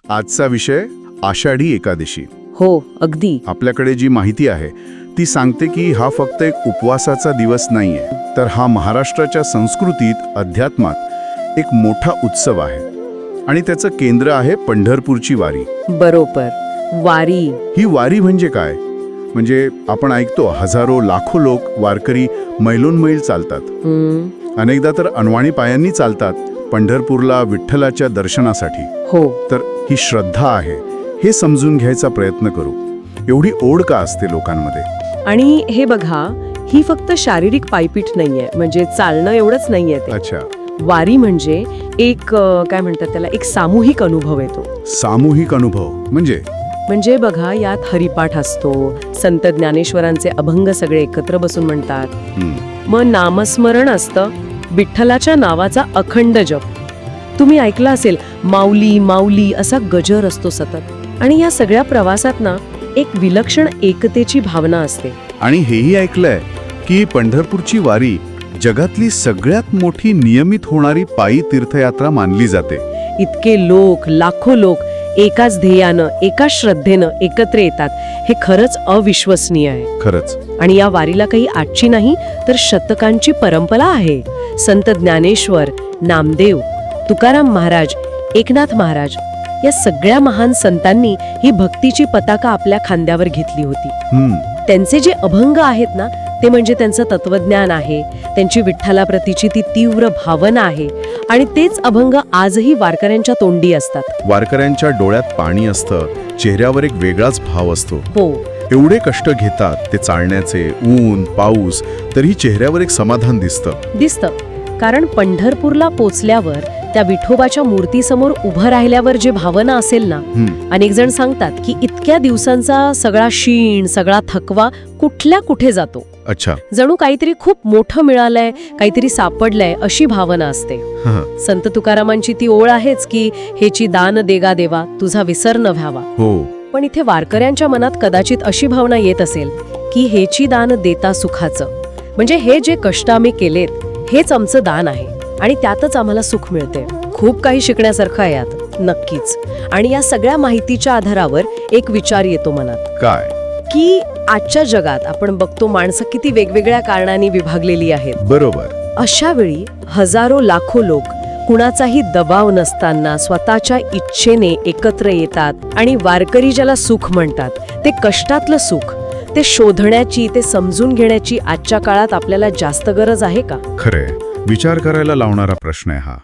आजचा विषय आषाढी एकादशी. हो, अगदी. आपल्याकडे जी माहिती आहे ती सांगते की हा फक्त एक उपवासाचा दिवस नाहीये, तर हा महाराष्ट्राच्या संस्कृतीत, अध्यात्मात एक मोठा उत्सव आहे आणि त्याचं केंद्र आहे पंढरपूरची वारी. बरोबर. वारी. ही वारी म्हणजे काय? म्हणजे आपण ऐकतो हजारो लाखो लोक वारकरी मैलोनमैल चालतात. अनेकदा तर अनवाणी पायांनी चालतात पंढरपूरला विठ्ठलाच्या दर्शनासाठी. हो. तर ही श्रद्धा आहे हे समजून घ्यायचा प्रयत्न करू. एवढी ओढ का असते लोकांमध्ये? आणि हे बघा, ही फक्त शारीरिक पायपीट नाहीये, म्हणजे चालणं एवढंच नाहीये ते. अच्छा. वारी म्हणजे एक काय म्हणतात त्याला, एक सामूहिक अनुभव येतो. सामूहिक अनुभव म्हणजे बघा, यात हरिपाठ असतो, संत ज्ञानेश्वरांचे अभंग सगळे एकत्र बसून म्हणतात. मग नामस्मरण असतं, विठ्ठलाच्या नावाचा अखंड जप. तुम्ही ऐकलं असेल, माऊली माऊली असा गजर असतो सतत. आणि या सगळ्या प्रवासात ना एक विलक्षण एकतेची भावना असते. आणि हेही ऐकलंय की पंढरपूरची वारी जगातली सगळ्यात मोठी नियमित होणारी पायी तीर्थयात्रा मानली जाते. इतके लोक, लाखो लोक एकाच ध्येयानं, एकाच श्रद्धेनं एकत्र येतात, हे खरंच अविश्वसनीय आहे. खरंच. आणि या वारीला काही आजची नाही, तर शतकांची परंपरा आहे. संत ज्ञानेश्वर, नामदेव, तुकाराम महाराज, एकनाथ महाराज या सगळ्या महान संतांनी ही भक्तीची पताका आपल्या खांद्यावर घेतली होती. त्यांचे जे अभंग आहेत ना, ते म्हणजे त्यांचं तत्वज्ञान आहे, त्यांची विठ्ठलाप्रतीची ती तीव्र भावना आहे. आणि तेच अभंग आजही वारकऱ्यांच्या तोंडी असतात. वारकऱ्यांच्या डोळ्यात पाणी असतं, चेहऱ्यावर एक वेगळाच भाव असतो. हो. एवढे कष्ट घेतात ते चालण्याचे, ऊन पाऊस, तरीही चेहऱ्यावर एक समाधान दिसतं. कारण पंढरपूरला पोचल्यावर त्या विठोबाच्या मूर्तीसमोर उभं राहिल्यावर जे भावना असेल ना, अनेक जण सांगतात की इतक्या दिवसांचा सगळा शीण, सगळा थकवा कुठल्या कुठे जातो. अच्छा. जणू काहीतरी खूप मोठं मिळालंय, काहीतरी सापडलंय अशी भावना असते. संत तुकारामांची ती ओळ आहेच की हेची दान देगा देवा, तुझा विसर न व्हावा. हो. पण इथे वारकऱ्यांच्या मनात कदाचित अशी भावना येत असेल की हेची दान देता सुखाचं, म्हणजे हे जे कष्ट आम्ही केलेत हेच आमचं दान आहे आणि त्यातच आम्हाला सुख मिळते. खूप काही शिकण्यासारखं आहे यात, नक्कीच. आणि या सगळ्या माहितीच्या आधारावर एक विचार येतो मनात. काय? की आजच्या जगात आपण बघतो माणसं किती वेगवेगळ्या कारणांनी विभागलेली आहेत. बरोबर. अशा वेळी हजारो लाखो लोक कुणाचाही दबाव नसताना स्वतःच्या इच्छेने एकत्र येतात आणि वारकरी ज्याला सुख म्हणतात, ते कष्टातलं सुख, ते शोधण्याची, ते समजून घेण्याची आजच्या काळात आपल्याला जास्त गरज आहे का? खरे विचार करायला लावणारा प्रश्न आहे हा.